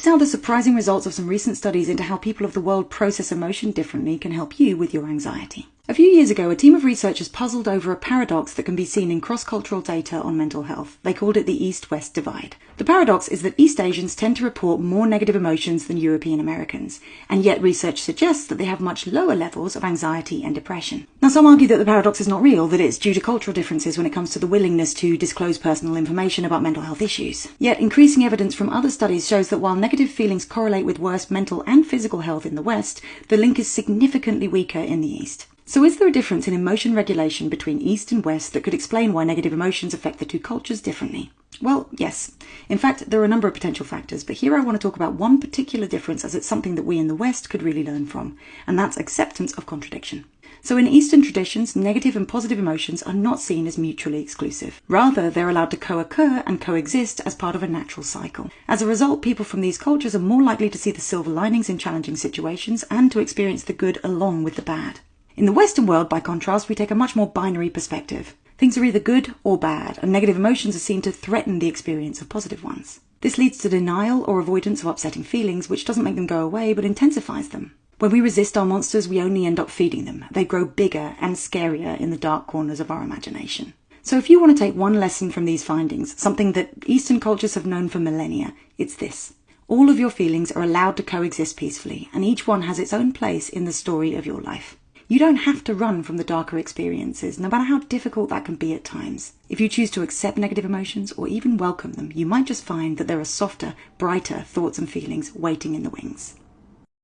checked out the surprising results of some recent studies into how people of the world process emotion differently can help you with your anxiety. A few years ago, a team of researchers puzzled over a paradox that can be seen in cross-cultural data on mental health. They called it the East-West divide. The paradox is that East Asians tend to report more negative emotions than European Americans, and yet research suggests that they have much lower levels of anxiety and depression. Now, some argue that the paradox is not real, that it's due to cultural differences when it comes to the willingness to disclose personal information about mental health issues. Yet, increasing evidence from other studies shows that while negative feelings correlate with worse mental and physical health in the West, the link is significantly weaker in the East. So is there a difference in emotion regulation between East and West that could explain why negative emotions affect the two cultures differently? Well, yes. In fact, there are a number of potential factors, but here I want to talk about one particular difference as it's something that we in the West could really learn from, and that's acceptance of contradiction. So in Eastern traditions, negative and positive emotions are not seen as mutually exclusive. Rather, they're allowed to co-occur and coexist as part of a natural cycle. As a result, people from these cultures are more likely to see the silver linings in challenging situations and to experience the good along with the bad. In the Western world, by contrast, we take a much more binary perspective. Things are either good or bad, and negative emotions are seen to threaten the experience of positive ones. This leads to denial or avoidance of upsetting feelings, which doesn't make them go away, but intensifies them. When we resist our monsters, we only end up feeding them. They grow bigger and scarier in the dark corners of our imagination. So if you want to take one lesson from these findings, something that Eastern cultures have known for millennia, it's this. All of your feelings are allowed to coexist peacefully, and each one has its own place in the story of your life. You don't have to run from the darker experiences, no matter how difficult that can be at times. If you choose to accept negative emotions or even welcome them, you might just find that there are softer, brighter thoughts and feelings waiting in the wings.